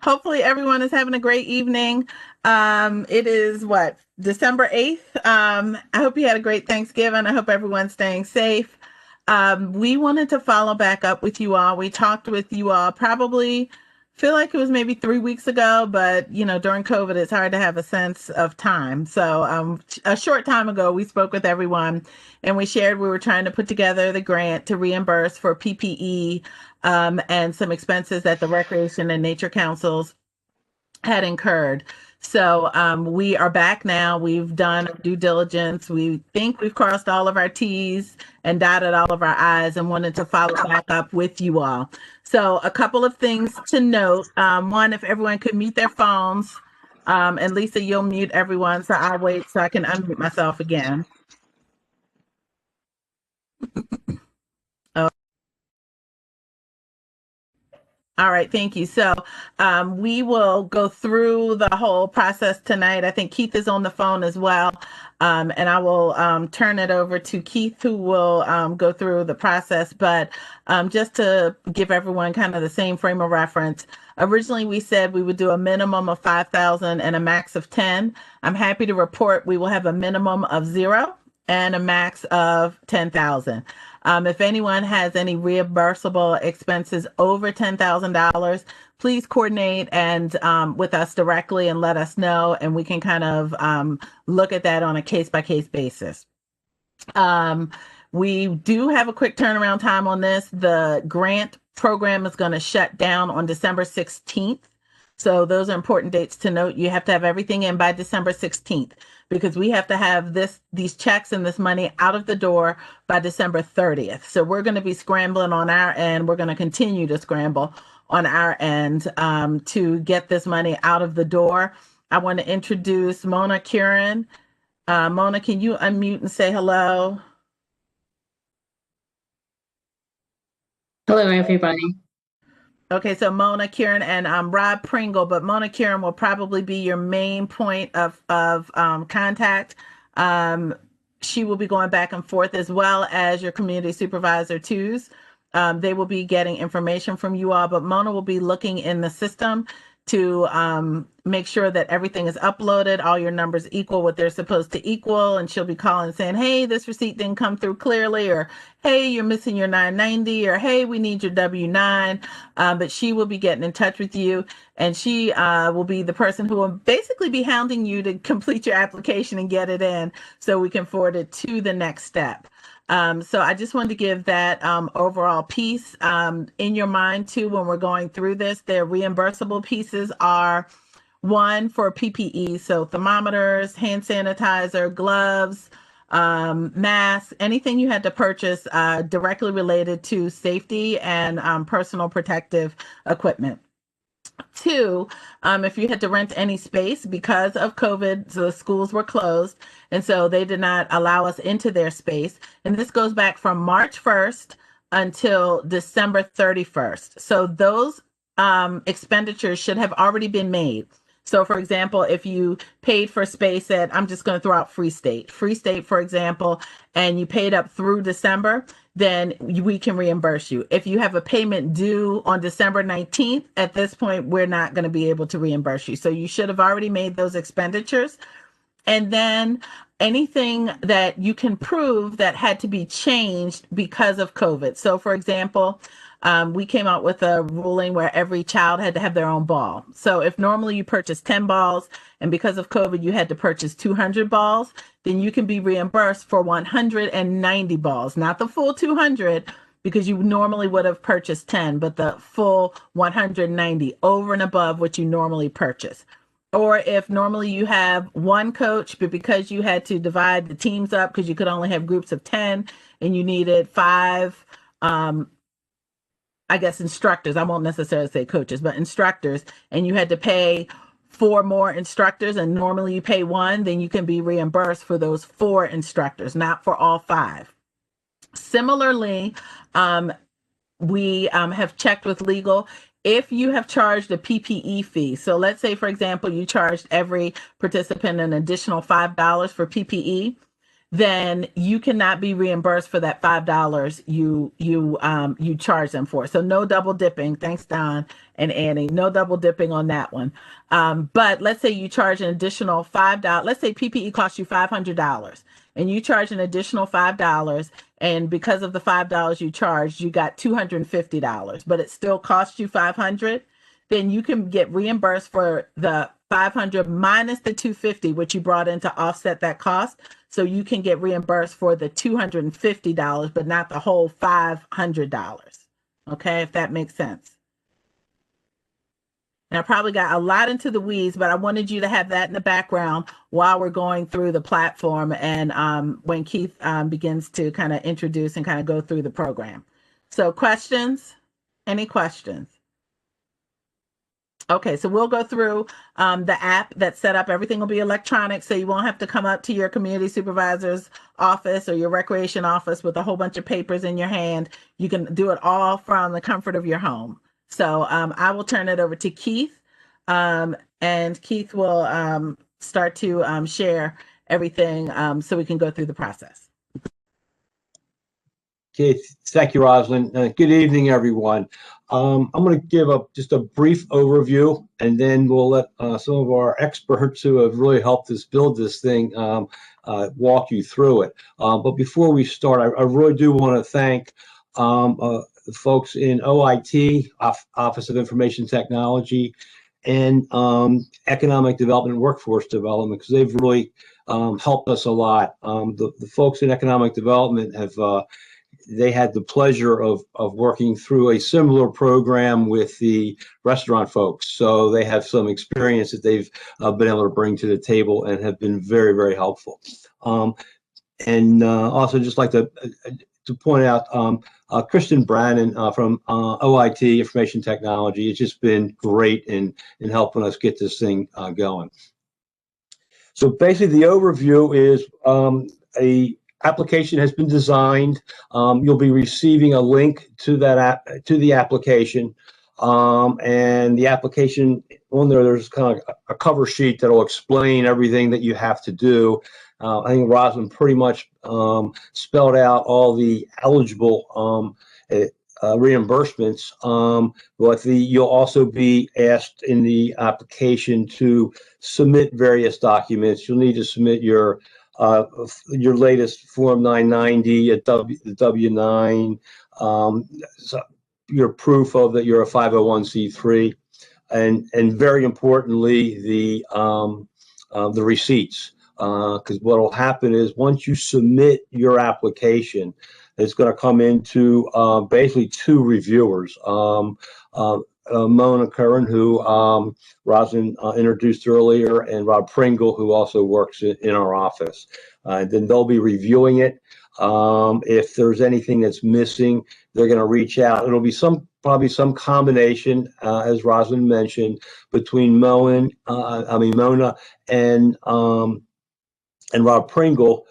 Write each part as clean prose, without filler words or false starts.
Hopefully everyone is having a great evening. It is what, December 8th. I hope you had a great Thanksgiving. I hope everyone's staying safe. We wanted to follow back up with you all. We talked with you all probably feel like it was maybe 3 weeks ago, but during COVID, it's hard to have a sense of time. So a short time ago, we spoke with everyone and we shared we were trying to put together the grant to reimburse for PPE and some expenses that the Recreation and Nature Councils had incurred. So we are back now. We've done due diligence. We think we've crossed all of our T's and dotted all of our I's and wanted to follow back up with you all. So a couple of things to note. One, if everyone could mute their phones, and Lisa, you'll mute everyone. So I'll wait so I can unmute myself again. All right, thank you. So we will go through the whole process tonight. I think Keith is on the phone as well. And I will turn it over to Keith, who will go through the process. But just to give everyone kind of the same frame of reference, originally we said we would do a minimum of 5,000 and a max of 10. I'm happy to report we will have a minimum of 0 and a max of 10,000. If anyone has any reimbursable expenses over $10,000, please coordinate and with us directly and let us know, and we can kind of look at that on a case-by-case basis. We do have a quick turnaround time on this. The grant program is going to shut down on December 16th. So those are important dates to note. You have to have everything in by December 16th because we have to have these checks and this money out of the door by December 30th. So we're going to be scrambling on our end. We're going to continue to scramble on our end to get this money out of the door. I want to introduce Mona Curran. Mona, can you unmute and say hello? Hello, everybody. Okay, so Mona Kieran and Rob Pringle, but Mona Kieran will probably be your main point of contact. She will be going back and forth as well as your community supervisor twos. They will be getting information from you all, but Mona will be looking in the system to make sure that everything is uploaded, all your numbers equal what they're supposed to equal, and she'll be calling saying, hey, this receipt didn't come through clearly, or hey, you're missing your 990, or hey, we need your W-9. But she will be getting in touch with you, and she will be the person who will basically be hounding you to complete your application and get it in so we can forward it to the next step. So I just wanted to give that overall piece in your mind too when we're going through this. Their reimbursable pieces are one for PPE, so thermometers, hand sanitizer, gloves, masks, anything you had to purchase directly related to safety and personal protective equipment. Two, if you had to rent any space because of COVID, so the schools were closed, and so they did not allow us into their space. And this goes back from March 1st until December 31st. So those expenditures should have already been made. So, for example, if you paid for space at, I'm just going to throw out Free State, for example, and you paid up through December, then we can reimburse you. If you have a payment due on December 19th, at this point, we're not going to be able to reimburse you. So you should have already made those expenditures. And then anything that you can prove that had to be changed because of COVID. So, for example, we came out with a ruling where every child had to have their own ball. So if normally you purchase 10 balls and because of COVID you had to purchase 200 balls, then you can be reimbursed for 190 balls, not the full 200 because you normally would have purchased 10, but the full 190 over and above what you normally purchase. Or if normally you have one coach, but because you had to divide the teams up because you could only have groups of 10 and you needed five, I guess instructors, I won't necessarily say coaches, but instructors, and you had to pay 4 more instructors and normally you pay 1, then you can be reimbursed for those 4 instructors, not for all 5. Similarly, we have checked with legal. If you have charged a PPE fee, so let's say, for example, you charged every participant an additional $5 for PPE, then you cannot be reimbursed for that $5 you charge them for. So no double dipping. Thanks, Don and Annie. No double dipping on that one. But let's say you charge an additional $5. Let's say PPE costs you $500, and you charge an additional $5, and because of the $5 you charged, you got $250, but it still costs you $500. Then you can get reimbursed for the $500 minus the $250, which you brought in to offset that cost. So you can get reimbursed for the $250, but not the whole $500. Okay, if that makes sense. And I probably got a lot into the weeds, but I wanted you to have that in the background while we're going through the platform, and when Keith begins to kind of introduce and kind of go through the program. So questions? Any questions? Okay, so we'll go through the app that's set up. Everything will be electronic, so you won't have to come up to your community supervisor's office or your recreation office with a whole bunch of papers in your hand. You can do it all from the comfort of your home. So I will turn it over to Keith, and Keith will start to share everything so we can go through the process. Okay, thank you, Rosalind. Good evening, everyone. I'm going to give just a brief overview, and then we'll let some of our experts who have really helped us build this thing walk you through it. But before we start, I really do want to thank the folks in OIT, Office of Information Technology, and Economic Development and Workforce Development, because they've really helped us a lot. The folks in Economic Development have they had the pleasure of working through a similar program with the restaurant folks. So they have some experience that they've been able to bring to the table and have been very, very helpful. And also just like to point out, Kristen Brannon from OIT, Information Technology, has just been great in helping us get this thing going. So basically the overview is a application has been designed. You'll be receiving a link to that to the application, and the application on there's kind of a cover sheet that will explain everything that you have to do. I think Rosalind pretty much spelled out all the eligible reimbursements, but you'll also be asked in the application to submit various documents. You'll need to submit your latest Form 990, a W-9, so your proof of that you're a 501c3, and very importantly the receipts, because what will happen is once you submit your application, it's going to come into basically two reviewers. Mona Curran, who Rosalind introduced earlier, and Rob Pringle, who also works in our office. Then they'll be reviewing it. If there's anything that's missing, they're going to reach out. It'll be probably some combination, as Rosalind mentioned, between Mona and Rob Pringle,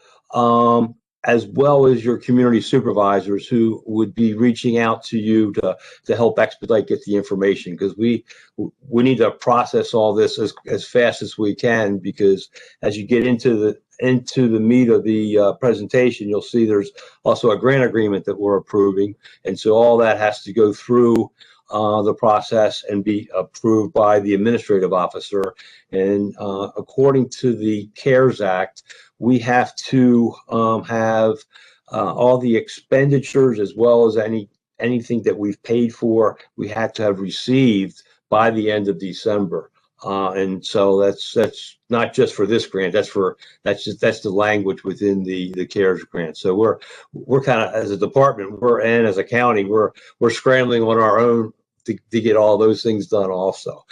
as well as your community supervisors, who would be reaching out to you to help expedite get the information, because we need to process all this as fast as we can, because as you get into the meat of the presentation, you'll see there's also a grant agreement that we're approving, and so all that has to go through the process and be approved by the administrative officer. And according to the CARES Act, we have to have all the expenditures, as well as anything that we've paid for, we had to have received by the end of December. And so that's not just for this grant. That's the language within the CARES grant. So we're kind of, as a department, and as a county, we're scrambling on our own to get all those things done also.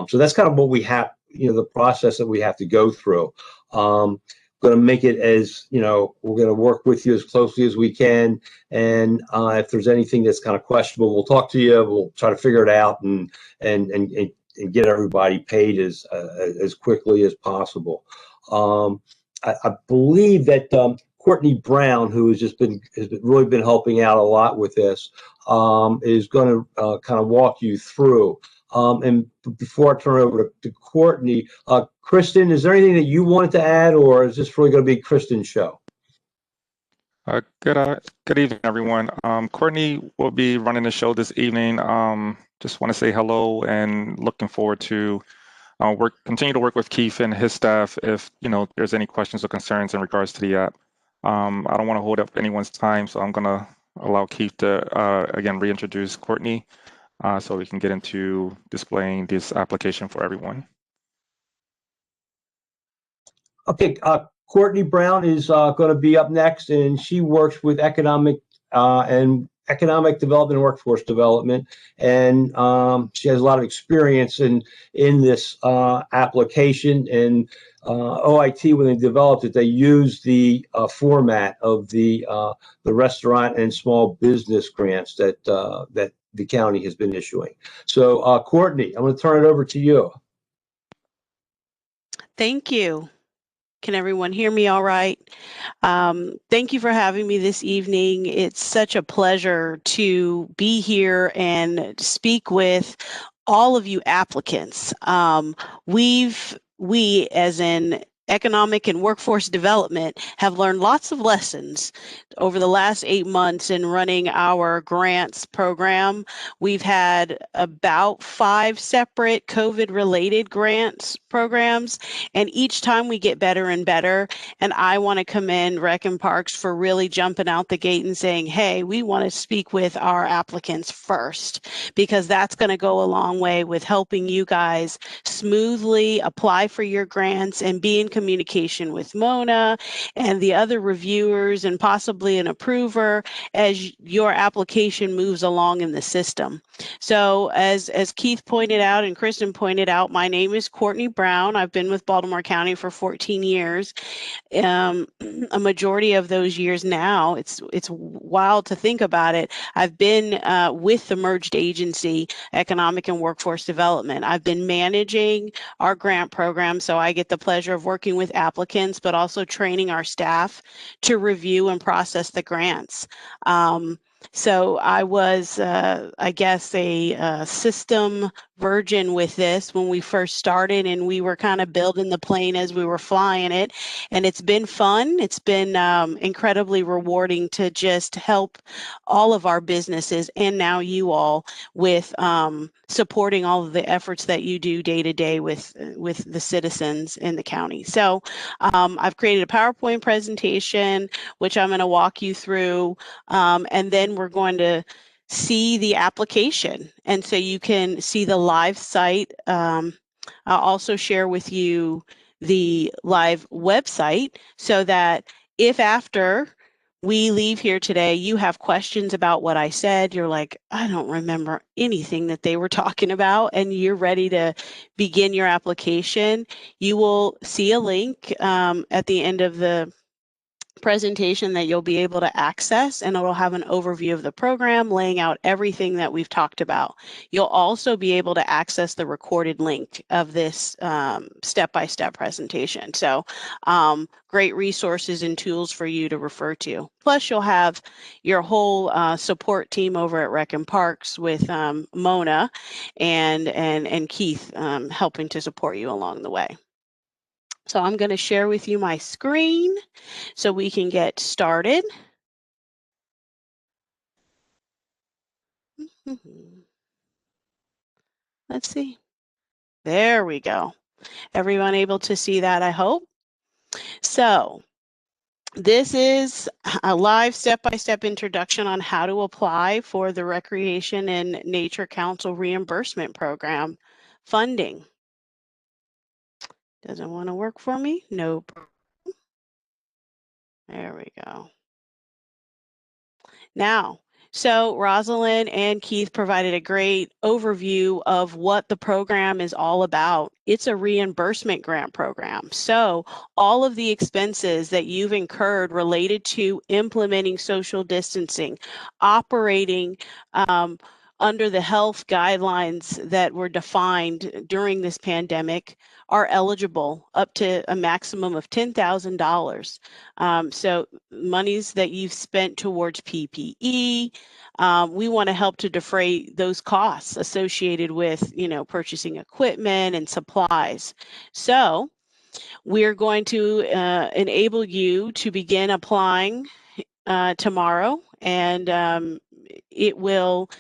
So that's kind of what we have, the process that we have to go through. Going to make it as, we're going to work with you as closely as we can. And if there's anything that's kind of questionable, we'll talk to you. We'll try to figure it out and get everybody paid as quickly as possible. I believe that Courtney Brown, who has really been helping out a lot with this, is going to kind of walk you through. And before I turn it over to Courtney, Kristen, is there anything that you wanted to add, or is this really going to be Kristen's show? Good evening, everyone. Courtney will be running the show this evening. Just want to say hello and looking forward to continue to work with Keith and his staff if there's any questions or concerns in regards to the app. I don't want to hold up anyone's time, so I'm gonna allow Keith to again reintroduce Courtney so we can get into displaying this application for everyone. Okay, Courtney Brown is going to be up next, and she works with economic development and workforce development, and she has a lot of experience in this application. And OIT, when they developed it, they used the format of the restaurant and small business grants that the county has been issuing. So, Courtney, I'm going to turn it over to you. Thank you. Can everyone hear me all right? Thank you for having me this evening. It's such a pleasure to be here and speak with all of you applicants. We, as in economic and workforce development, have learned lots of lessons over the last 8 months in running our grants program. We've had about 5 separate COVID-related grants programs, and each time we get better and better. And I want to commend Rec and Parks for really jumping out the gate and saying, hey, we want to speak with our applicants first, because that's going to go a long way with helping you guys smoothly apply for your grants and be in communication with Mona and the other reviewers and possibly an approver as your application moves along in the system. So as Keith pointed out and Kristen pointed out, my name is Courtney Brown. I've been with Baltimore County for 14 years. A majority of those years now, it's wild to think about it, I've been with the merged agency, Economic and Workforce Development. I've been managing our grant program, so I get the pleasure of working with applicants, but also training our staff to review and process the grants. So I was, I guess, a system virgin with this when we first started, and we were kind of building the plane as we were flying it. And it's been fun. It's been incredibly rewarding to just help all of our businesses and now you all with supporting all of the efforts that you do day to day with the citizens in the county. So I've created a PowerPoint presentation, which I'm going to walk you through, and then we're going to see the application. And so you can see the live site. I'll also share with you the live website so that if after we leave here today, you have questions about what I said, you're like, I don't remember anything that they were talking about, and you're ready to begin your application, you will see a link at the end of the presentation that you'll be able to access, and it'll have an overview of the program laying out everything that we've talked about. You'll also be able to access the recorded link of this step-by-step presentation. So great resources and tools for you to refer to. Plus you'll have your whole support team over at Rec and Parks with Mona and Keith helping to support you along the way. So I'm going to share with you my screen so we can get started. Let's see. There we go. Everyone able to see that, I hope. So this is a live step-by-step introduction on how to apply for the Recreation and Nature Council Reimbursement Program funding. Doesn't want to work for me? Nope. There we go. Now, so Rosalind and Keith provided a great overview of what the program is all about. It's a reimbursement grant program. So all of the expenses that you've incurred related to implementing social distancing, operating under the health guidelines that were defined during this pandemic are eligible up to a maximum of $10,000. So monies that you've spent towards PPE, we want to help to defray those costs associated with, purchasing equipment and supplies. So we're going to enable you to begin applying tomorrow, and it will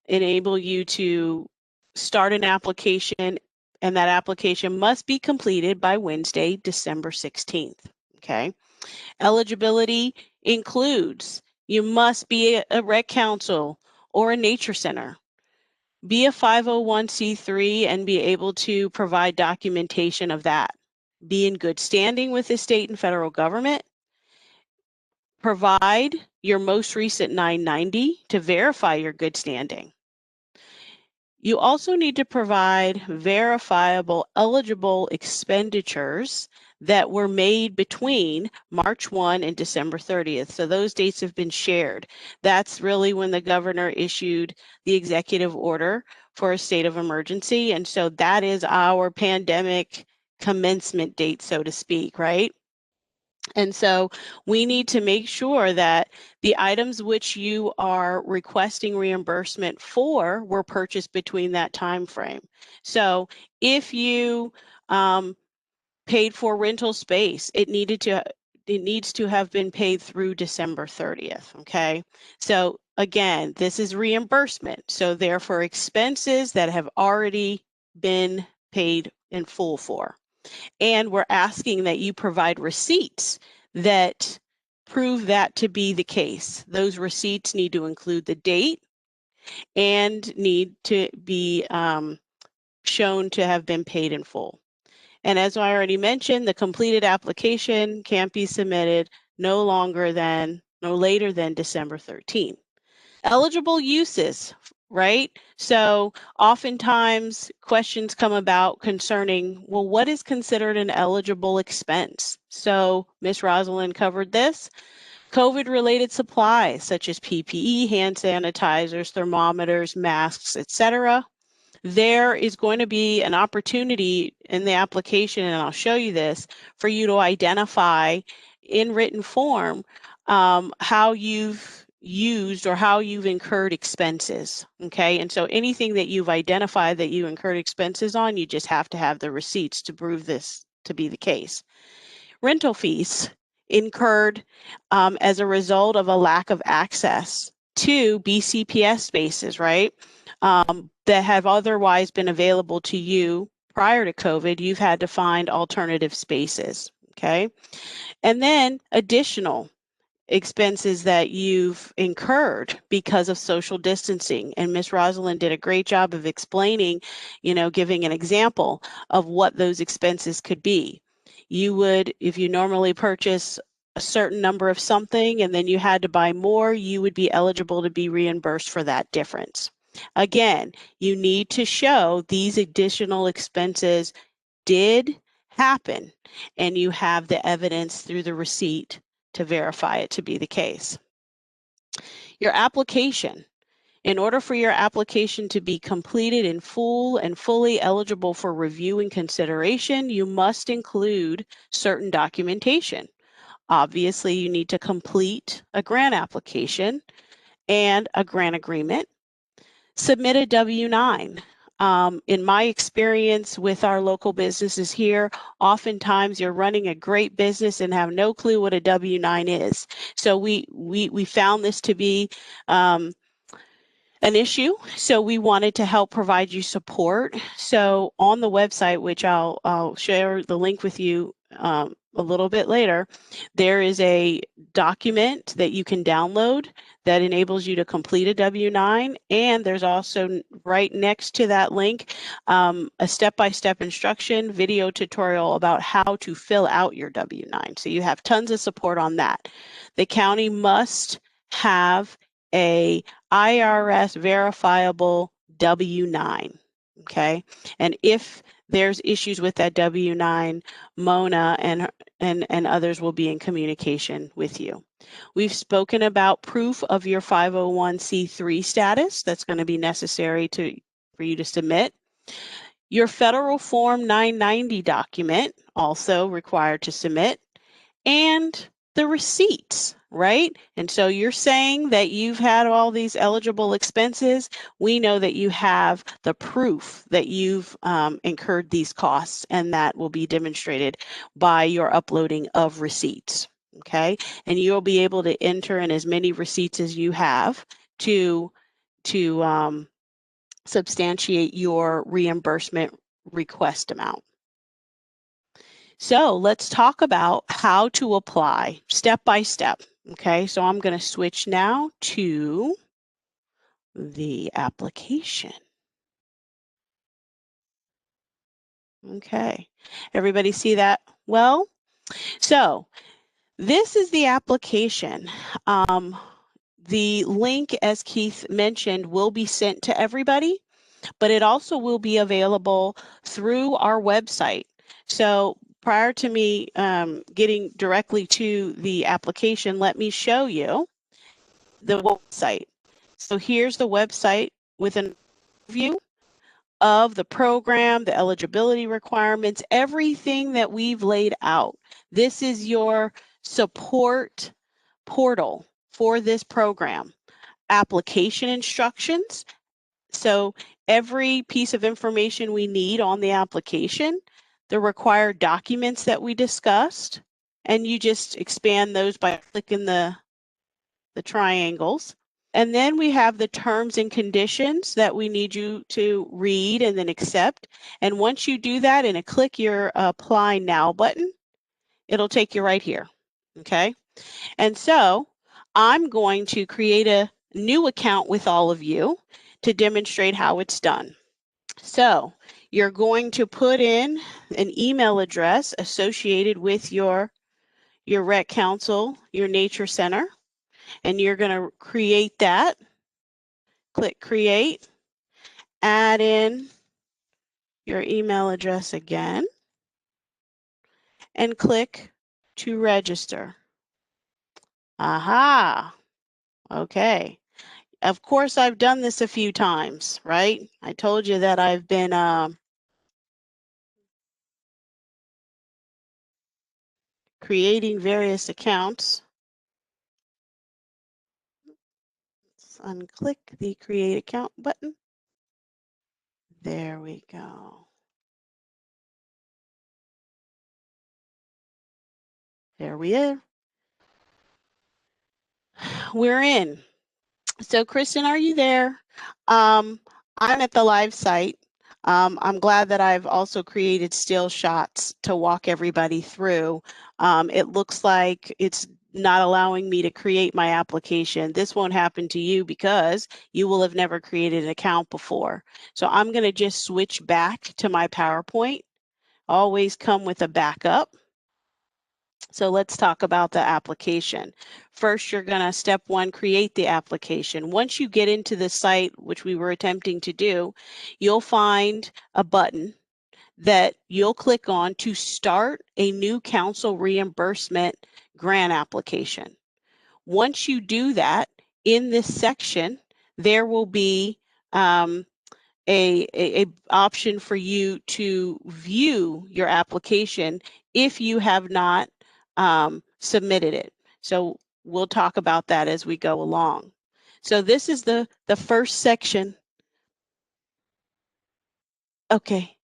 enable you to start an application, and that application must be completed by Wednesday, December 16th. Okay. Eligibility includes you must be a rec council or a nature center, be a 501c3 and be able to provide documentation of that, be in good standing with the state and federal government, provide your most recent 990 to verify your good standing. You also need to provide verifiable eligible expenditures that were made between March 1 and December 30th. So those dates have been shared. That's really when the governor issued the executive order for a state of emergency. And so that is our pandemic commencement date, so to speak, right? And so we need to make sure that the items which you are requesting reimbursement for were purchased between that time frame. So if you paid for rental space, it needs to have been paid through December 30th. Okay. So again, this is reimbursement. So therefore, expenses that have already been paid in full for. And we're asking that you provide receipts that prove that to be the case. Those receipts need to include the date and need to be shown to have been paid in full. And as I already mentioned, the completed application can't be submitted no later than December 13th. Eligible uses, right? So oftentimes questions come about concerning, well, what is considered an eligible expense? So Ms. Rosalind covered this. COVID-related supplies such as PPE, hand sanitizers, thermometers, masks, etc. There is going to be an opportunity in the application, and I'll show you this, for you to identify in written form how you've used or how you've incurred expenses. Okay, and so anything that you've identified that you incurred expenses on, you just have to have the receipts to prove this to be the case. Rental fees incurred as a result of a lack of access to BCPS spaces, right? That have otherwise been available to you prior to COVID. You've had to find alternative spaces. Okay, and then additional expenses that you've incurred because of social distancing. And Ms. Rosalind did a great job of explaining, giving an example of what those expenses could be. You would, if you normally purchase a certain number of something and then you had to buy more, you would be eligible to be reimbursed for that difference. Again, you need to show these additional expenses did happen, and you have the evidence through the receipt to verify it to be the case. Your application. In order for your application to be completed in full and fully eligible for review and consideration, you must include certain documentation. Obviously, you need to complete a grant application and a grant agreement. Submit a W-9. In my experience with our local businesses here, oftentimes you're running a great business and have no clue what a W-9 is. So we found this to be an issue. So we wanted to help provide you support. So on the website, which I'll share the link with you a little bit later, there is a document that you can download that enables you to complete a W-9. And there's also right next to that link, a step-by-step instruction video tutorial about how to fill out your W-9. So you have tons of support on that. The county must have a IRS verifiable W-9, okay? And if there's issues with that W-9, Mona and others will be in communication with you. We've spoken about proof of your 501c3 status. That's going to be necessary for you to submit. Your federal Form 990 document, also required to submit, and the receipts, right? And so you're saying that you've had all these eligible expenses. We know that you have the proof that you've incurred these costs, and that will be demonstrated by your uploading of receipts. okay? And you'll be able to enter in as many receipts as you have to substantiate your reimbursement request amount. So let's talk about how to apply step by step. Okay, so I'm going to switch now to the application. Okay, everybody see that well? So this is the application. The link, as Keith mentioned, will be sent to everybody, but it also will be available through our website. So prior to me getting directly to the application, let me show you the website. So here's the website with an overview of the program, the eligibility requirements, everything that we've laid out. This is your support portal for this program. Application instructions. So every piece of information we need on the application, the required documents that we discussed, and you just expand those by clicking the triangles. And then we have the terms and conditions that we need you to read and then accept. And once you do that and click your Apply Now button, it'll take you right here, okay? And so I'm going to create a new account with all of you to demonstrate how it's done. So you're going to put in an email address associated with your rec council, your nature center, and you're going to create that. Click create, add in your email address again, and click to register. Aha, okay. Of course, I've done this a few times, right? I told you that I've been creating various accounts. Let's unclick the create account button. There we go. There we are. We're in. So Kristen, are you there? I'm at the live site. I'm glad that I've also created still shots to walk everybody through. It looks like it's not allowing me to create my application. This won't happen to you because you will have never created an account before. So I'm going to just switch back to my PowerPoint. Always come with a backup. So let's talk about the application. First, you're going to, step one, create the application. Once you get into the site, which we were attempting to do, you'll find a button that you'll click on to start a new council reimbursement grant application. Once you do that, in this section, there will be a option for you to view your application if you have not submitted it. So we'll talk about that as we go along. So this is the first section. Okay.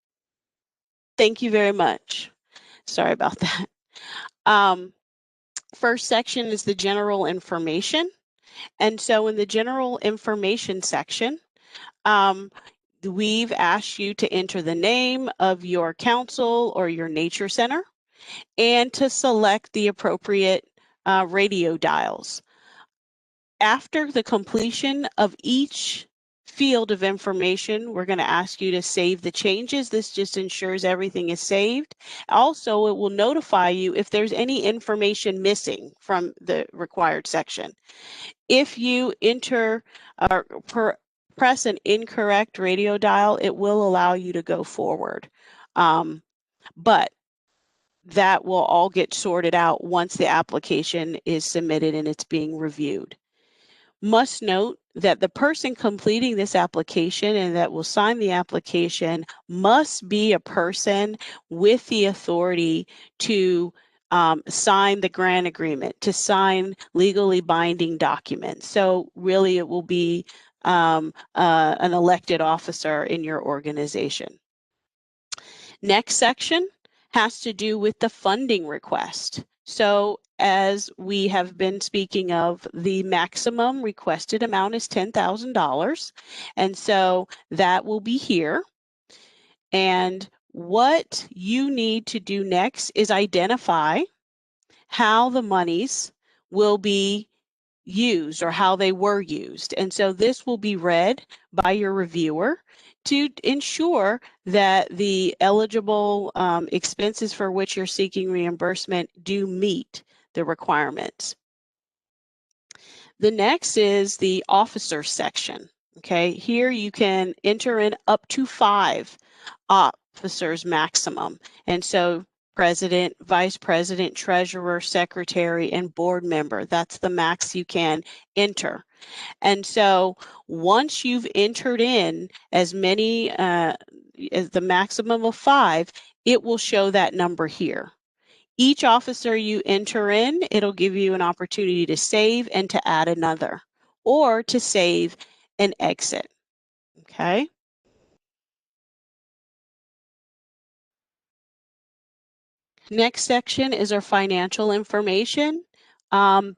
Thank you very much. Sorry about that. First section is the general information. And so in the general information section, we've asked you to enter the name of your council or your nature center and to select the appropriate radio dials. After the completion of each field of information, we're going to ask you to save the changes. This just ensures everything is saved. Also, it will notify you if there's any information missing from the required section. If you enter press an incorrect radio dial, it will allow you to go forward. But that will all get sorted out once the application is submitted and it's being reviewed. Must note that the person completing this application and that will sign the application must be a person with the authority to sign the grant agreement, to sign legally binding documents. So really it will be an elected officer in your organization. Next section has to do with the funding request. So as we have been speaking of, the maximum requested amount is $10,000. And so that will be here. And what you need to do next is identify how the monies will be used or how they were used. And so this will be read by your reviewer to ensure that the eligible expenses for which you're seeking reimbursement do meet the requirements. The next is the officer section. Okay, here you can enter in up to 5 officers maximum. And so president, vice president, treasurer, secretary, and board member, that's the max you can enter. And so once you've entered in as many as the maximum of 5, it will show that number here. Each officer you enter in, it'll give you an opportunity to save and to add another, or to save and exit. Okay. Next section is our financial information.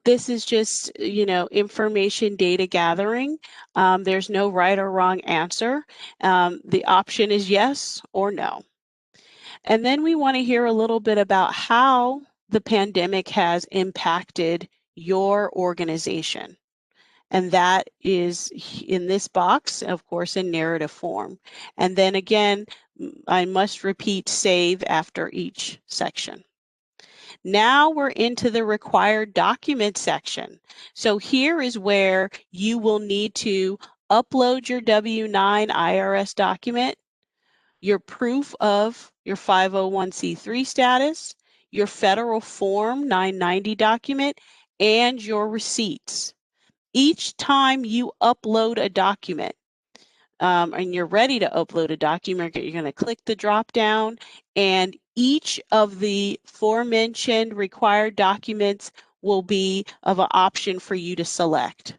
This is just, information data gathering. There's no right or wrong answer. The option is yes or no. And then we want to hear a little bit about how the pandemic has impacted your organization. And that is in this box, of course, in narrative form. And then again, I must repeat save after each section. Now we're into the required document section. So here is where you will need to upload your W-9 IRS document, your proof of your 501c3 status, your federal Form 990 document, and your receipts. Each time you upload a document, and you're ready to upload a document, you're going to click the drop down, and each of the aforementioned required documents will be of an option for you to select.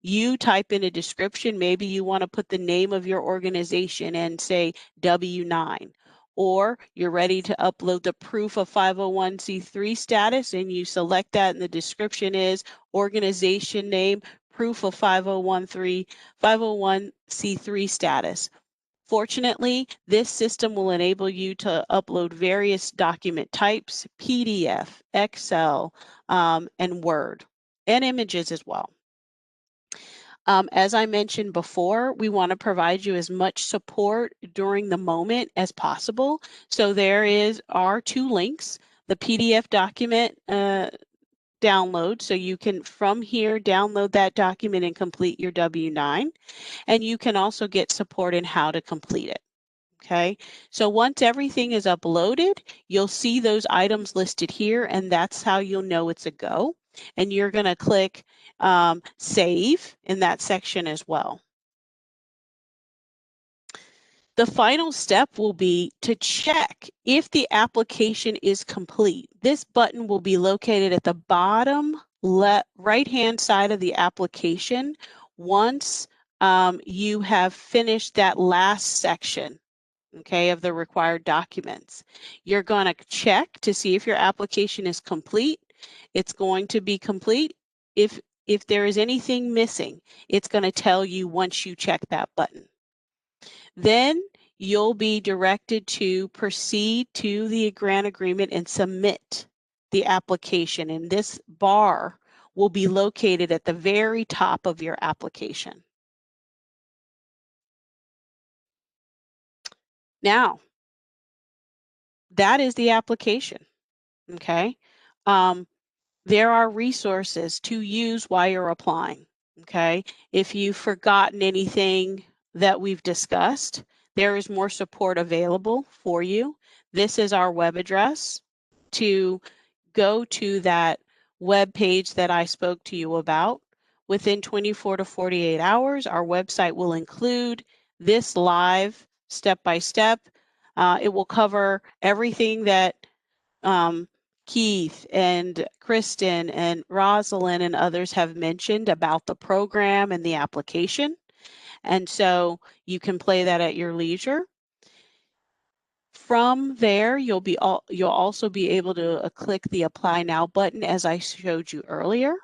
You type in a description. Maybe you want to put the name of your organization and say W-9, or you're ready to upload the proof of 501c3 status and you select that, and the description is organization name, proof of 501c3 status. Fortunately, this system will enable you to upload various document types, PDF, Excel, and Word, and images as well. As I mentioned before, we want to provide you as much support during the moment as possible. So there are 2 links, the PDF document download. So you can from here download that document and complete your W-9. And you can also get support in how to complete it. Okay, so once everything is uploaded, you'll see those items listed here, and that's how you'll know it's a go. And you're going to click save in that section as well. The final step will be to check if the application is complete. This button will be located at the bottom right-hand side of the application once you have finished that last section, okay, of the required documents. You're going to check to see if your application is complete. It's going to be complete. If there is anything missing, it's going to tell you once you check that button. Then you'll be directed to proceed to the grant agreement and submit the application. And this bar will be located at the very top of your application. Now, that is the application, okay? There are resources to use while you're applying, okay? If you've forgotten anything that we've discussed, there is more support available for you. This is our web address to go to that web page that I spoke to you about. Within 24 to 48 hours, our website will include this live step-by-step. It will cover everything that Keith and Kristen and Rosalind and others have mentioned about the program and the application. And so you can play that at your leisure. From there, you'll also be able to click the Apply Now button as I showed you earlier.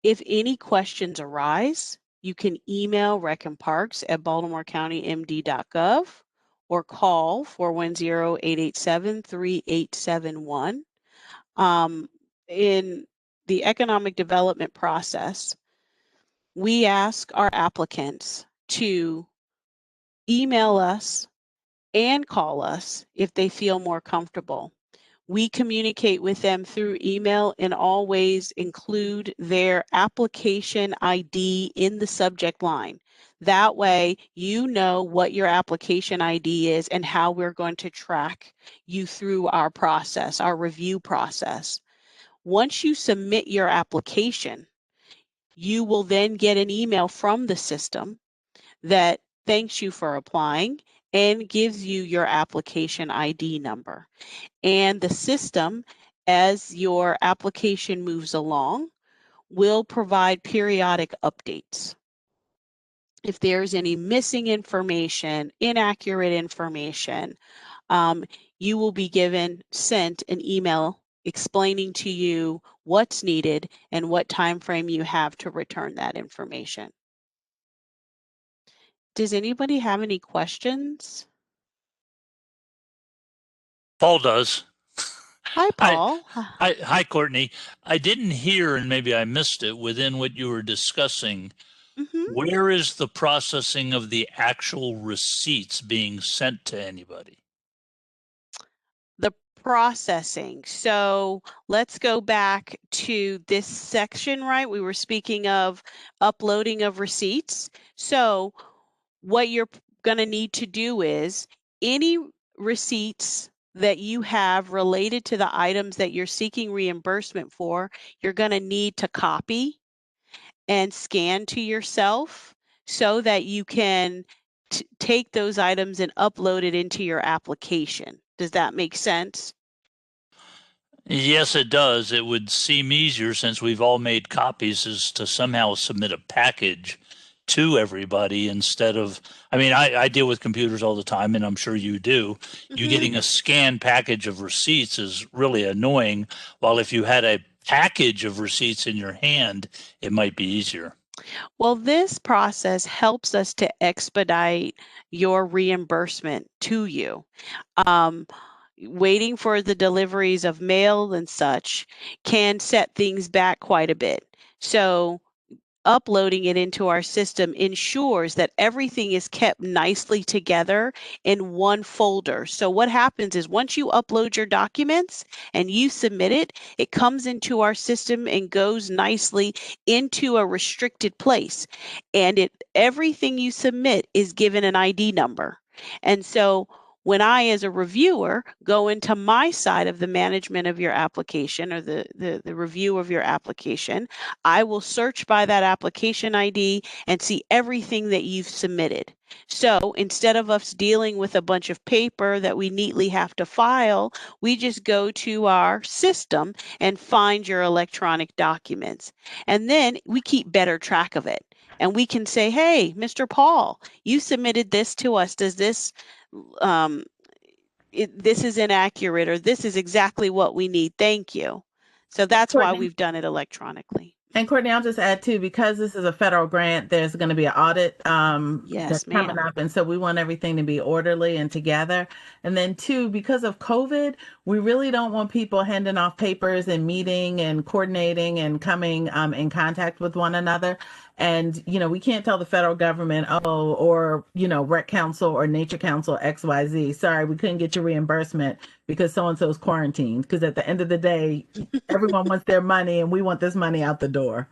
If any questions arise, you can email reckonparks@baltimorecountymd.gov or call 410-887-3871. In the economic development process, we ask our applicants to email us and call us if they feel more comfortable. We communicate with them through email and always include their application ID in the subject line. That way, you know what your application ID is and how we're going to track you through our process, our review process. Once you submit your application, you will then get an email from the system that thanks you for applying and gives you your application ID number. And the system, as your application moves along, will provide periodic updates. If there's any missing information, inaccurate information, you will be sent an email explaining to you what's needed and what time frame you have to return that information. Does anybody have any questions? Paul does. Hi, Paul. Hi, Courtney. I didn't hear, and maybe I missed it, within what you were discussing. Where is the processing of the actual receipts being sent to anybody? The processing. So let's go back to this section, right? We were speaking of uploading of receipts. So what you're going to need to do is any receipts that you have related to the items that you're seeking reimbursement for, you're going to need to copy and scan to yourself so that you can take those items and upload it into your application. Does that make sense? Yes, it does. It would seem easier, since we've all made copies, is to somehow submit a package to everybody instead of, I mean, I deal with computers all the time, and I'm sure you do. You getting a scanned package of receipts is really annoying, while if you had a package of receipts in your hand, it might be easier. Well, this process helps us to expedite your reimbursement to you. Waiting for the deliveries of mail and such can set things back quite a bit. So uploading it into our system ensures that everything is kept nicely together in one folder. So what happens is once you upload your documents and you submit it, it comes into our system and goes nicely into a restricted place. And everything you submit is given an ID number. And so when I, as a reviewer, go into my side of the management of your application or the review of your application, I will search by that application ID and see everything that you've submitted. So instead of us dealing with a bunch of paper that we neatly have to file, we just go to our system and find your electronic documents. And then we keep better track of it. And we can say, hey, Mr. Paul, you submitted this to us. Does this this is inaccurate, or this is exactly what we need. Thank you. So that's why we've done it electronically. And Courtney, I'll just add too, because this is a federal grant, there's going to be an audit that's coming up. And so we want everything to be orderly and together. And then two, because of COVID, we really don't want people handing off papers and meeting and coordinating and coming in contact with one another. And, you know, we can't tell the federal government, oh, or, you know, Rec Council or Nature Council, XYZ, sorry, we couldn't get your reimbursement because so-and-so is quarantined. Because at the end of the day, everyone wants their money and we want this money out the door.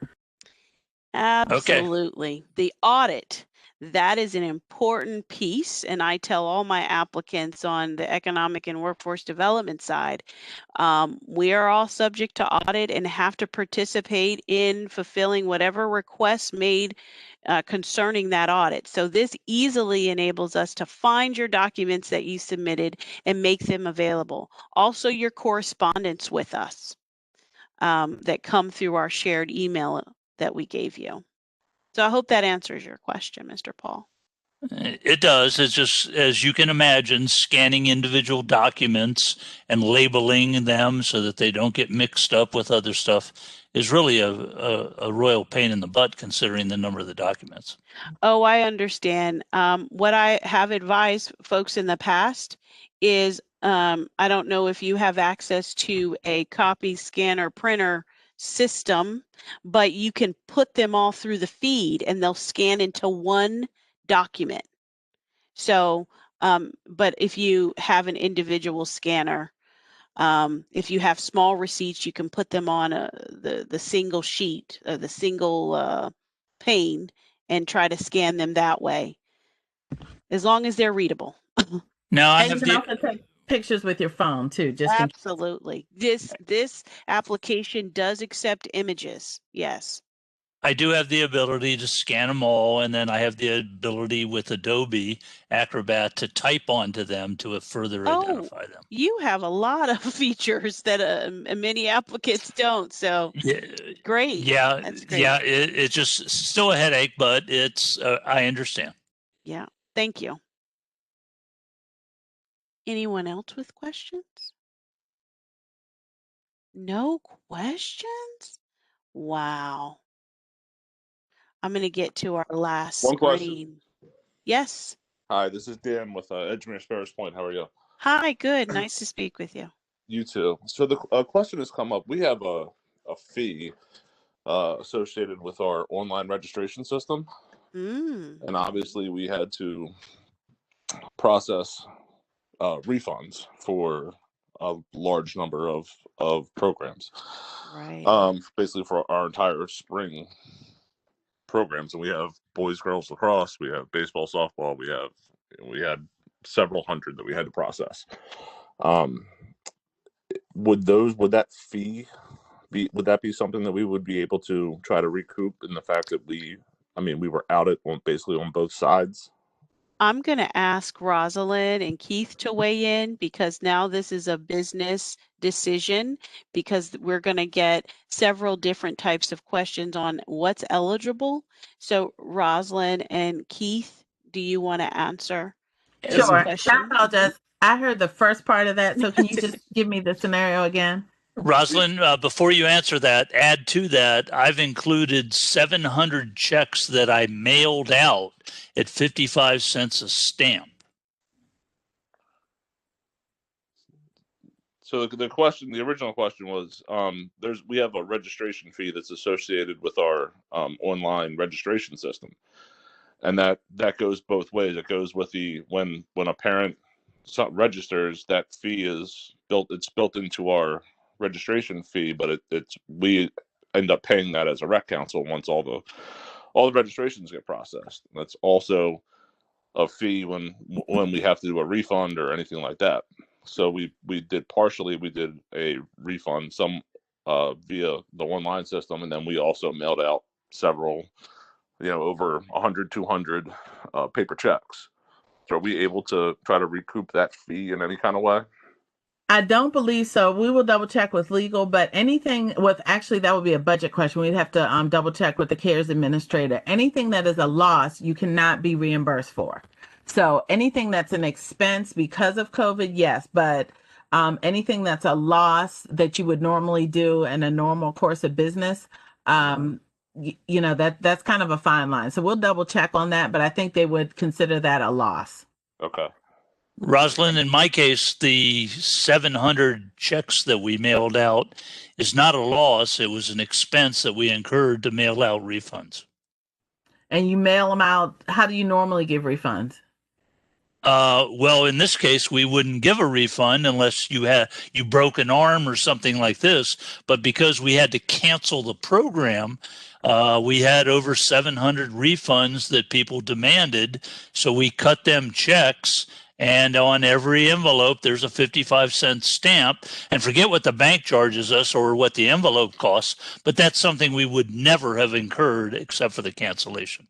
Absolutely. Okay. The audit, that is an important piece. And I tell all my applicants on the economic and workforce development side, we are all subject to audit and have to participate in fulfilling whatever requests made concerning that audit. So this easily enables us to find your documents that you submitted and make them available. Also, your correspondence with us that come through our shared email that we gave you. So I hope that answers your question, Mr. Paul. It does. It's just, as you can imagine, scanning individual documents and labeling them so that they don't get mixed up with other stuff is really a royal pain in the butt considering the number of the documents. Oh, I understand. What I have advised folks in the past is, I don't know if you have access to a copy scanner printer system, but you can put them all through the feed and they'll scan into one document. So, but if you have an individual scanner, if you have small receipts, you can put them on the single sheet, the single pane, and try to scan them that way, as long as they're readable. Now I And you have can the also take pictures with your phone too, just in Absolutely. This application does accept images. Yes. I do have the ability to scan them all, and then I have the ability with Adobe Acrobat to type onto them to further Oh, identify them. you have a lot of features that many applicants don't. So Yeah, great. yeah, That's great. yeah. It's just still a headache, but it's I understand. Yeah. Thank you. Anyone else with questions? No questions? Wow. I'm going to get to our last One question. screen. Yes. Hi, this is Dan with Edgemere Sparrows Point. How are you? Hi, good. Nice to speak with you. You too. So the question has come up. We have a fee associated with our online registration system, and obviously we had to process refunds for a large number of programs. Right. Basically for our entire spring programs, and we have boys, girls lacrosse, we have baseball, softball, we had several hundred that we had to process. Would that fee would that be something that we would be able to try to recoup in the fact that we were out basically on both sides? I'm going to ask Rosalind and Keith to weigh in, because now this is a business decision, because we're going to get several different types of questions on what's eligible. So Rosalind and Keith, do you want to answer this Sure. question? I apologize. I heard the first part of that. So can you just give me the scenario again? Rosalind, before you answer that, add to that, I've included 700 checks that I mailed out at 55 cents a stamp. So the original question was, we have a registration fee that's associated with our online registration system, and that goes both ways. It goes with when a parent registers, that fee is built. It's built into our registration fee, but we end up paying that as a rec council once all the registrations get processed. That's also a fee when we have to do a refund or anything like that. So we did a refund, some via the online system, and then we also mailed out several, over 100, 200 paper checks. So are we able to try to recoup that fee in any kind of way? I don't believe so. We will double check with legal, but anything with, actually, that would be a budget question. We'd have to double check with the CARES administrator. Anything that is a loss, you cannot be reimbursed for. So anything that's an expense because of COVID, yes, but anything that's a loss that you would normally do in a normal course of business, that's kind of a fine line. So we'll double check on that, but I think they would consider that a loss. Okay. Rosalind, in my case, the 700 checks that we mailed out is not a loss. It was an expense that we incurred to mail out refunds. And you mail them out. How do you normally give refunds? Well, in this case, we wouldn't give a refund unless you broke an arm or something like this. But because we had to cancel the program, we had over 700 refunds that people demanded. So we cut them checks, and on every envelope, there's a 55-cent stamp. And forget what the bank charges us or what the envelope costs, but that's something we would never have incurred except for the cancellation.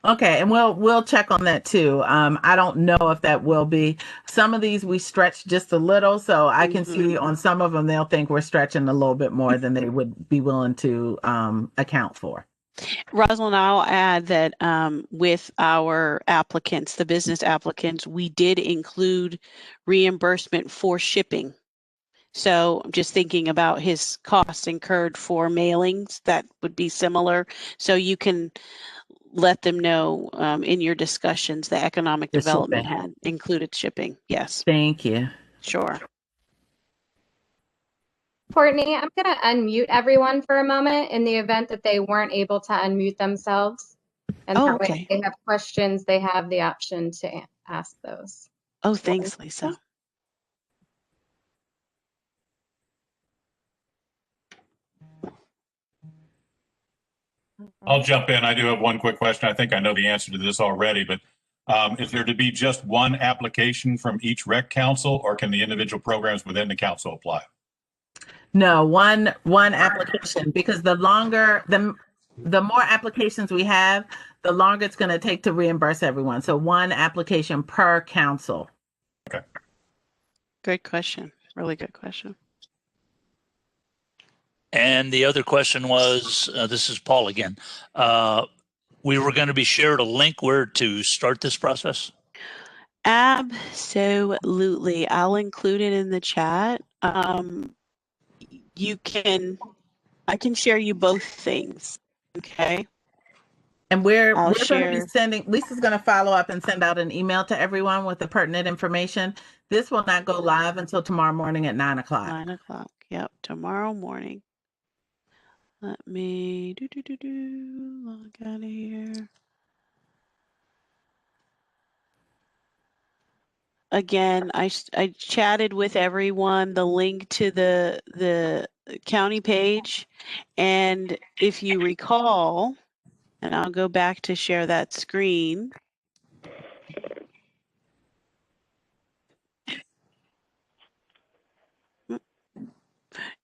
Okay, and we'll check on that too. I don't know if that will be. Some of these we stretch just a little, so I can see on some of them they'll think we're stretching a little bit more than they would be willing to account for. Rosalind, I'll add that with our applicants, the business applicants, we did include reimbursement for shipping. So I'm just thinking about his costs incurred for mailings, that would be similar. So you can let them know in your discussions, the economic The development shipping. had included shipping. Yes, Thank you. sure. Courtney, I'm going to unmute everyone for a moment in the event that they weren't able to unmute themselves. And Oh, that way, okay. if they have questions, they have the option to ask those. Oh, thanks, Lisa. I'll jump in. I do have one quick question. I think I know the answer to this already, but is there to be just one application from each rec council, or can the individual programs within the council apply? No, one application, because the more applications we have, the longer it's going to take to reimburse everyone. So one application per council. Okay. Good question. Really good question. And the other question was, this is Paul again. We were going to be shared a link where to start this process. Absolutely. I'll include it in the chat. I can share you both things. Okay. And we're I'll going to be share. sending, Lisa's going to follow up and send out an email to everyone with the pertinent information. This will not go live until tomorrow morning at 9 o'clock. 9 o'clock. Yep. Tomorrow morning. Let me log out of here. Again, I chatted with everyone, the link to the county page. And if you recall, and I'll go back to share that screen.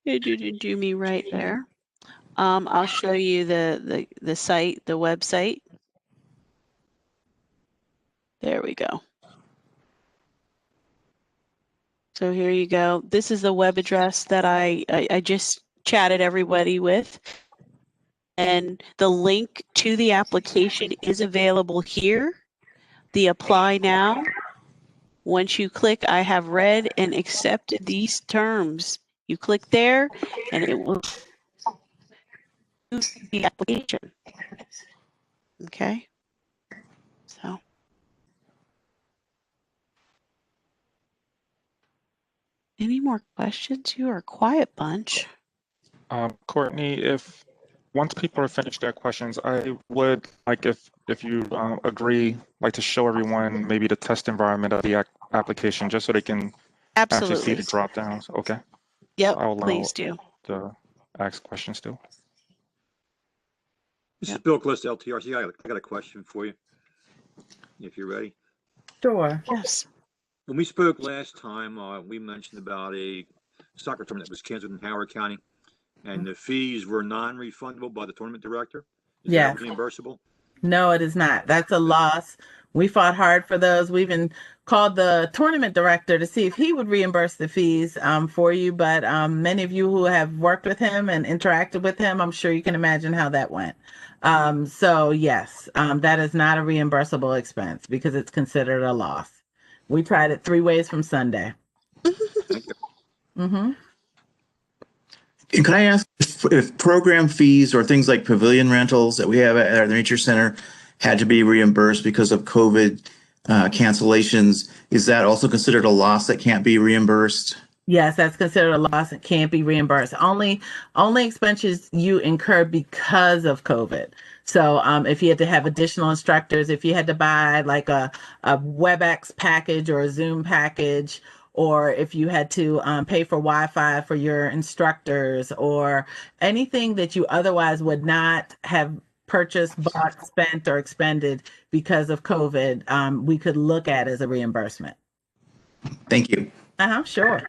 It didn't do me right there. I'll show you the site, the website. There we go. So here you go. This is the web address that I just chatted everybody with. And the link to the application is available here. The apply now. Once you click, I have read and accepted these terms. You click there and it will do the application. Okay. So. Any more questions? You are a quiet bunch. Courtney, if once people are finished their questions, I would like if you agree, like to show everyone maybe the test environment of the application, just so they can actually see Absolutely. the drop downs. Okay. Yep. So I'll allow Please do. to ask questions too. This is Bill Cliss, LTRC. I got a question for you, if you're ready. Sure. Yes. When we spoke last time, we mentioned about a soccer tournament that was canceled in Howard County, and the fees were non-refundable by the tournament director. Is Yes. that reimbursable? No, it is not. That's a loss. We fought hard for those. We even called the tournament director to see if he would reimburse the fees for you. But many of you who have worked with him and interacted with him, I'm sure you can imagine how that went. So yes, that is not a reimbursable expense because it's considered a loss. We tried it 3 ways from Sunday. Thank you. Mm-hmm. And can I ask if program fees or things like pavilion rentals that we have at our nature center had to be reimbursed because of COVID cancellations? Is that also considered a loss that can't be reimbursed? Yes, that's considered a loss and can't be reimbursed. Only expenses you incur because of COVID. So if you had to have additional instructors, if you had to buy like a WebEx package or a Zoom package, or if you had to pay for Wi-Fi for your instructors, or anything that you otherwise would not have purchased, bought, spent, or expended because of COVID, we could look at as a reimbursement. Thank you. Sure.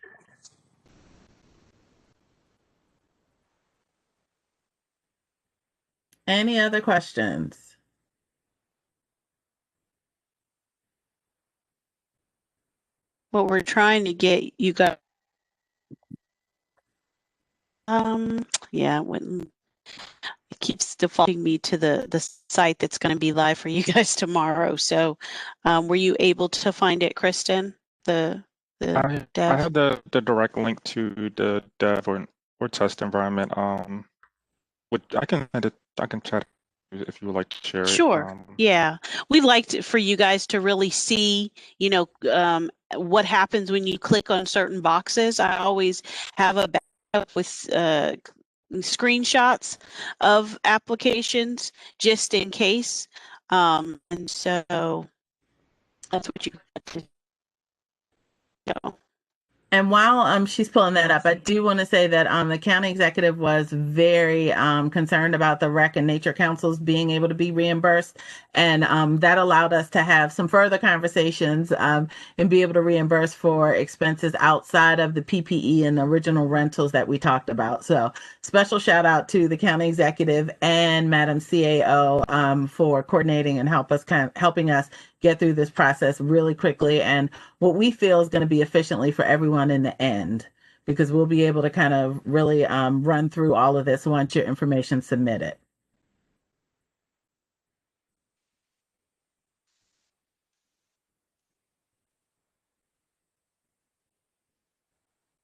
Any other questions? What we're trying to get you got. Yeah, I keeps defaulting me to the site that's going to be live for you guys tomorrow. So were you able to find it, Kristen? The I dev? have the direct link to the dev or test environment. I can send it. I can chat if you would like to share it. Sure. Yeah. We'd like for you guys to really see, what happens when you click on certain boxes. I always have a backup with screenshots of applications just in case. And so that's what you have to do. And while she's pulling that up, I do want to say that the county executive was very concerned about the rec and nature councils being able to be reimbursed, and that allowed us to have some further conversations and be able to reimburse for expenses outside of the PPE and the original rentals that we talked about. So special shout out to the county executive and Madam CAO for coordinating and helping us get through this process really quickly, and what we feel is going to be efficiently for everyone in the end, because we'll be able to kind of really run through all of this once your information submitted.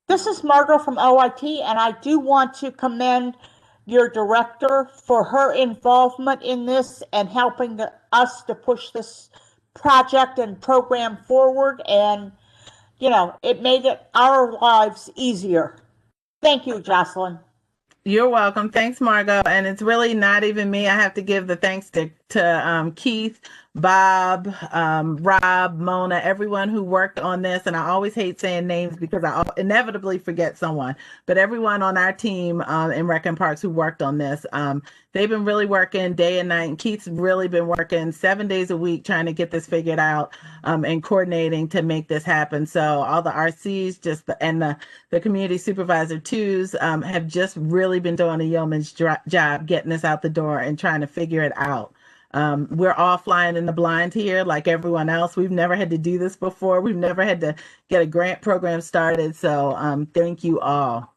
This is Margot from OIT, and I do want to commend your director for her involvement in this and helping us to push this project and program forward. And, it made our lives easier. Thank you, Jocelyn. You're welcome. Thanks, Margot. And it's really not even me. I have to give the thanks to Keith, Bob, Rob, Mona, everyone who worked on this. And I always hate saying names because I inevitably forget someone. But everyone on our team in Rec and Parks who worked on this, they've been really working day and night. And Keith's really been working 7 days a week trying to get this figured out and coordinating to make this happen. So all the RCs and the community supervisor twos have just really been doing a yeoman's job getting this out the door and trying to figure it out. We're all flying in the blind here like everyone else. We've never had to do this before. We've never had to get a grant program started. So thank you all.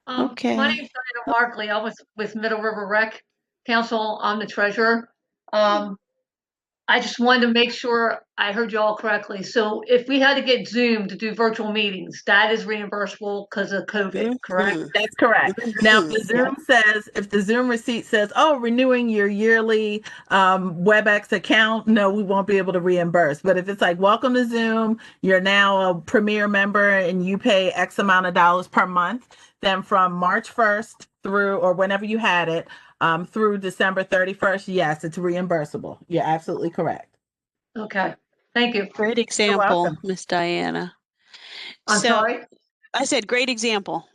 Okay. My name's Diana Markley. I was with Middle River Rec Council. I'm the treasurer. I just wanted to make sure I heard you all correctly. So if we had to get Zoom to do virtual meetings, that is reimbursable because of COVID, correct? That's correct. Now, if the Zoom receipt says, oh, renewing your yearly WebEx account, no, we won't be able to reimburse. But if it's like, welcome to Zoom, you're now a Premier member and you pay X amount of dollars per month, then from March 1st through, or whenever you had it, through December 31st, yes, it's reimbursable. You're absolutely correct. Okay, thank you. Great example, Miss Diana. I'm sorry? I said great example.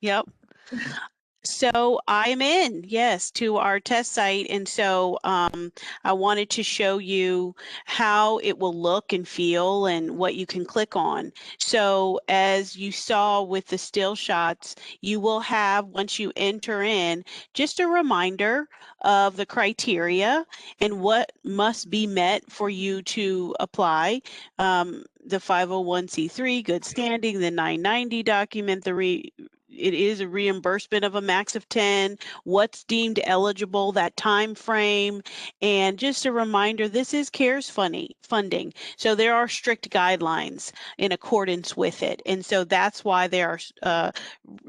Yep. So I'm in, yes, to our test site. And so I wanted to show you how it will look and feel and what you can click on. So as you saw with the still shots, you will have, once you enter in, just a reminder of the criteria and what must be met for you to apply. The 501c3, good standing, the 990 document, it is a reimbursement of a max of 10, what's deemed eligible, that time frame, and just a reminder, this is CARES funding. So there are strict guidelines in accordance with it. And so that's why there are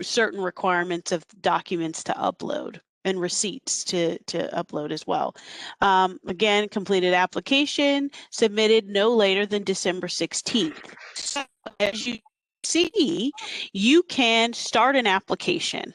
certain requirements of documents to upload and receipts to upload as well. Again, completed application submitted no later than December 16th. So as you see, you can start an application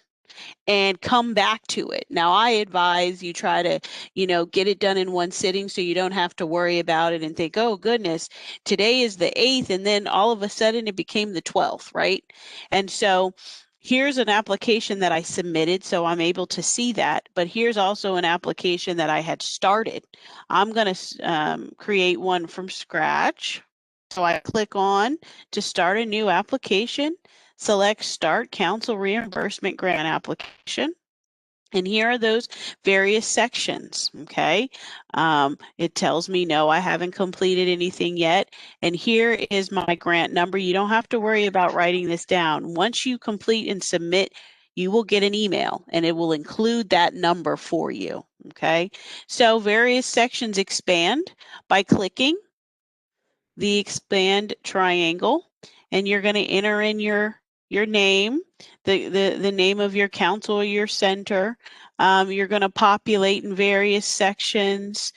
and come back to it. Now, I advise you try to, get it done in one sitting so you don't have to worry about it and think, oh, goodness, today is the 8th, and then all of a sudden it became the 12th, right? And so here's an application that I submitted, so I'm able to see that. But here's also an application that I had started. I'm going to create one from scratch. So I click on to start a new application, select Start Council Reimbursement Grant Application. And here are those various sections, okay? It tells me, no, I haven't completed anything yet. And here is my grant number. You don't have to worry about writing this down. Once you complete and submit you will get an email and it will include that number for you. Okay, so various sections expand by clicking the expand triangle, and you're going to enter in your name, the name of your council or your center. You're going to populate in various sections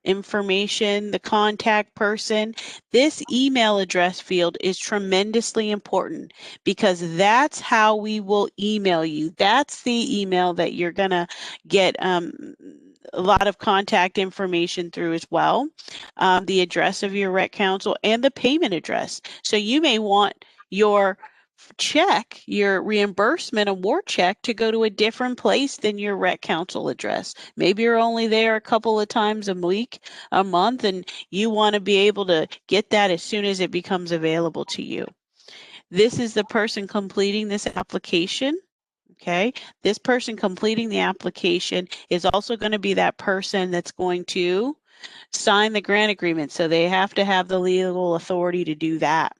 information, the contact person. This email address field is tremendously important because that's how we will email you. That's the email that you're going to get a lot of contact information through as well. The address of your rec council and the payment address. So you may want your check, your reimbursement award check, to go to a different place than your rec council address. Maybe you're only there a couple of times a week, a month, and you want to be able to get that as soon as it becomes available to you. This is the person completing this application. Okay, this person completing the application is also going to be that person that's going to sign the grant agreement. So they have to have the legal authority to do that.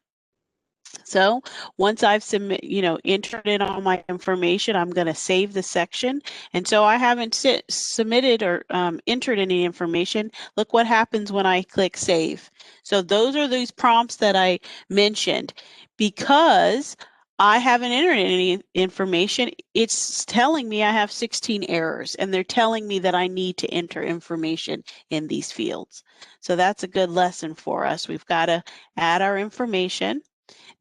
So once I've entered in all my information, I'm going to save the section. And so I haven't submitted or entered any information. Look what happens when I click save. So those are these prompts that I mentioned. Because I haven't entered any information, it's telling me I have 16 errors, and they're telling me that I need to enter information in these fields. So that's a good lesson for us. We've got to add our information.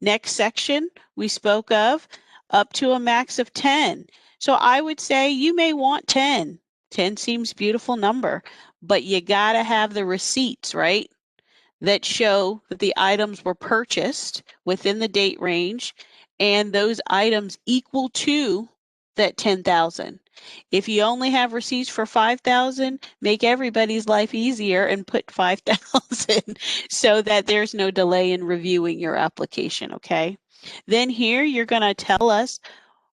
Next section we spoke of, up to a max of 10. So I would say you may want 10. 10 seems a beautiful number, but you got to have the receipts, right? That show that the items were purchased within the date range and those items equal to that 10,000. If you only have receipts for 5,000, make everybody's life easier and put 5,000 so that there's no delay in reviewing your application, okay? Then here you're going to tell us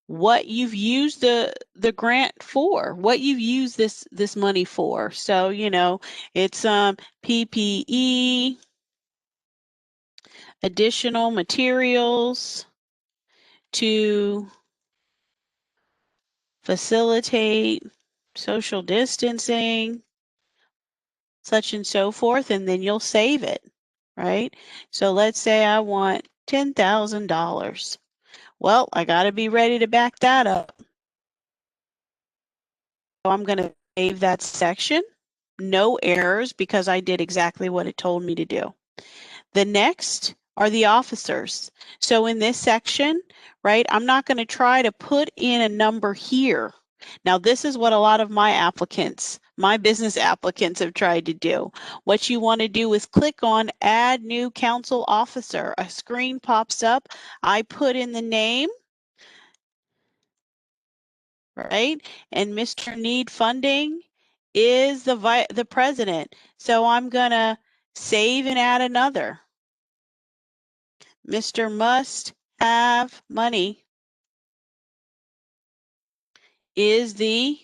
what you've used the grant for, what you've used this money for. So, it's PPE, additional materials to facilitate social distancing, such and so forth, and then you'll save it, right? So let's say I want $10,000. Well, I got to be ready to back that up. So I'm going to save that section. No errors because I did exactly what it told me to do. The next are the officers. So in this section, right, I'm not going to try to put in a number here. Now, this is what a lot of my applicants, my business applicants, have tried to do. What you want to do is click on Add New Council Officer. A screen pops up. I put in the name, right, and Mr. Need Funding is the president. So I'm going to save and add another. Mr. Must Have Money is the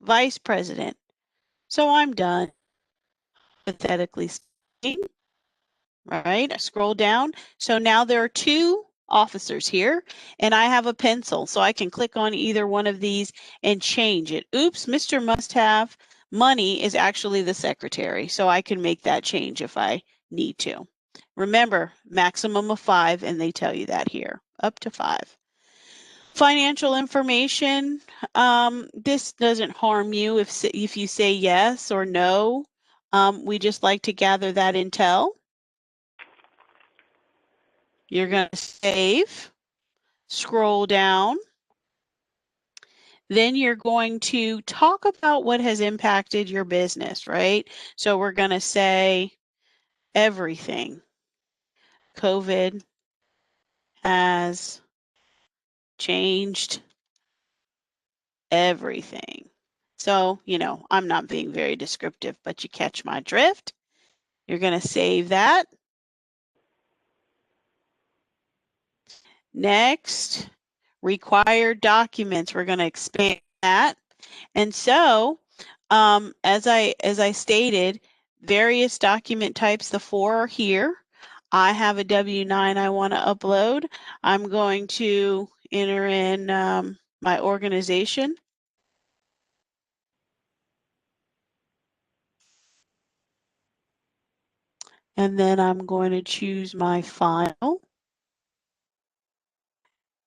vice president. So I'm done. Hypothetically speaking, right? I scroll down. So now there are two officers here, and I have a pencil, so I can click on either one of these and change it. Oops, Mr. Must Have Money is actually the secretary, so I can make that change if I need to. Remember, maximum of 5, and they tell you that here, up to 5. Financial information, this doesn't harm you if you say yes or no. We just like to gather that intel. You're going to save, scroll down. Then you're going to talk about what has impacted your business, right? So we're going to say everything. COVID has changed everything. So, I'm not being very descriptive, but you catch my drift. You're going to save that. Next, required documents. We're going to expand that. And so, as I stated, various document types, the 4 are here. I have a W-9 I want to upload. I'm going to enter in my organization. And then I'm going to choose my file.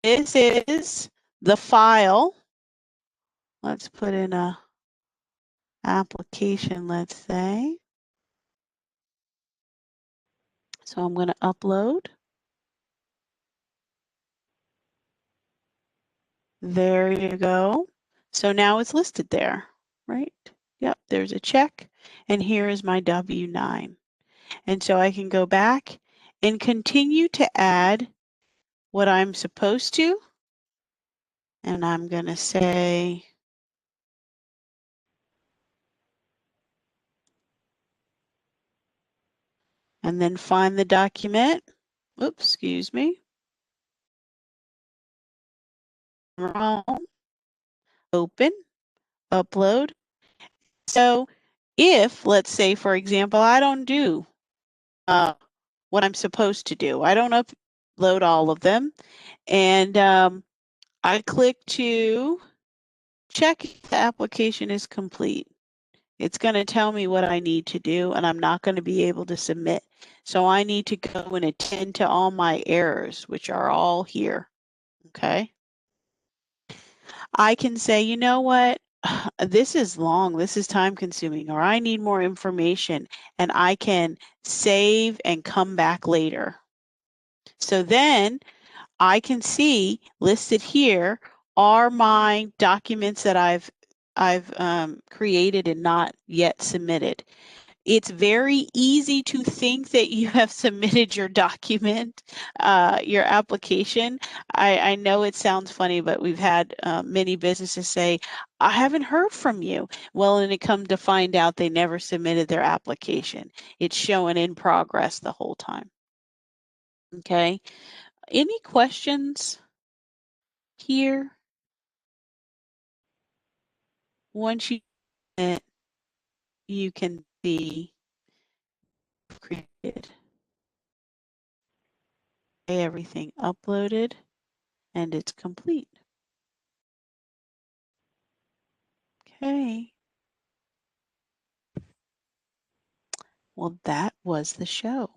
This is the file. Let's put in a application, let's say. So I'm going to upload. There you go. So now it's listed there, right? Yep, there's a check. And here is my W-9. And so I can go back and continue to add what I'm supposed to. And I'm going to say, and then find the document. Oops, excuse me. Wrong. Open, upload. So if, let's say, for example, I don't do what I'm supposed to do, I don't upload all of them, and I click to check if the application is complete. It's going to tell me what I need to do, and I'm not going to be able to submit. So I need to go and attend to all my errors, which are all here. Okay. I can say, you know what? This is long, this is time consuming, or I need more information, and I can save and come back later. So then I can see listed here are my documents that I've created and not yet submitted. It's very easy to think that you have submitted your document, your application. I know it sounds funny, but we've had many businesses say, I haven't heard from you. Well, and it come to find out they never submitted their application. It's showing in progress the whole time. Okay. Any questions here? Once you submit, you can see created. Everything uploaded and it's complete. Okay. Well, that was the show.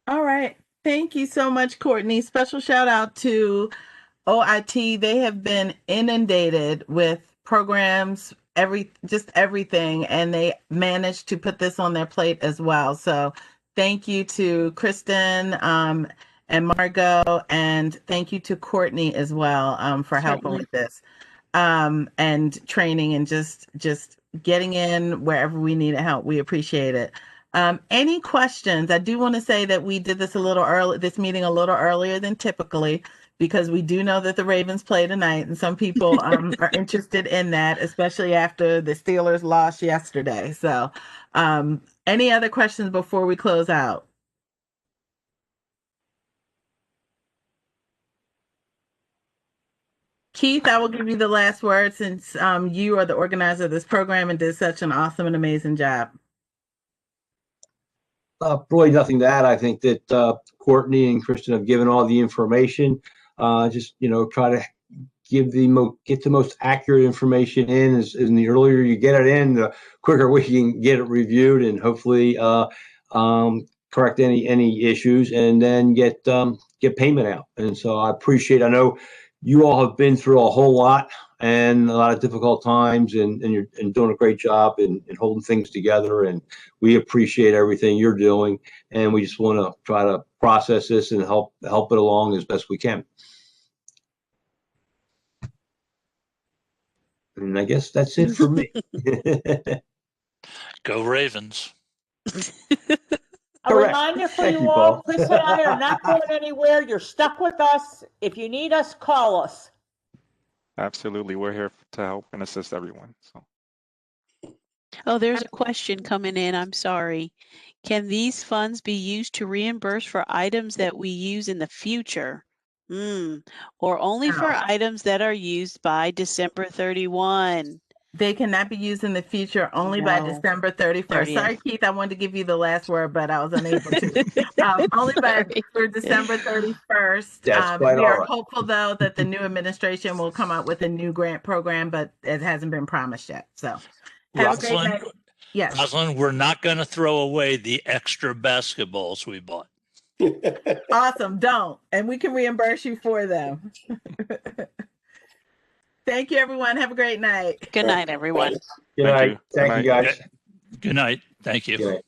All right. Thank you so much, Courtney. Special shout out to OIT. They have been inundated with programs, just everything, and they managed to put this on their plate as well. So thank you to Kristen and Margot, and thank you to Courtney as well for helping Certainly. with this and training and just getting in wherever we need help. We appreciate it. Any questions? I do want to say that we did this a little early, this meeting a little earlier than typically, because we do know that the Ravens play tonight, and some people are interested in that, especially after the Steelers lost yesterday. So, any other questions before we close out? Keith, I will give you the last word since you are the organizer of this program and did such an awesome and amazing job. Really nothing to add. I think that Courtney and Kristen have given all the information. Just try to get the most accurate information in. As the earlier you get it in, the quicker we can get it reviewed and hopefully correct any issues, and then get payment out. And so I appreciate. I know you all have been through a whole lot and a lot of difficult times, and you're doing a great job in holding things together. And we appreciate everything you're doing, and we just want to try to process this and help it along as best we can. And I guess that's it for me. Go Ravens. A reminder for Thank you you, all, Paul. Chris and I are not going anywhere. You're stuck with us. If you need us, call us. Absolutely. We're here to help and assist everyone. So. Oh, there's a question coming in. I'm sorry. Can these funds be used to reimburse for items that we use in the future? Or only for items that are used by December 31? They cannot be used in the future only by No. December 31st. Sorry, 30th. Keith, I wanted to give you the last word, but I was unable to. Only by Sorry. for December 31st. That's quite We all are right. hopeful, though, that the new administration will come out with a new grant program, but it hasn't been promised yet. So have a great Rosalind, night. Yes. Rosalind, we're not going to throw away the extra basketballs we bought. Awesome. Don't. And we can reimburse you for them. Thank you, everyone. Have a great night. Good night, everyone. Good Thank night. you. Thank Good you, night. guys. Good night. Thank you. Good night.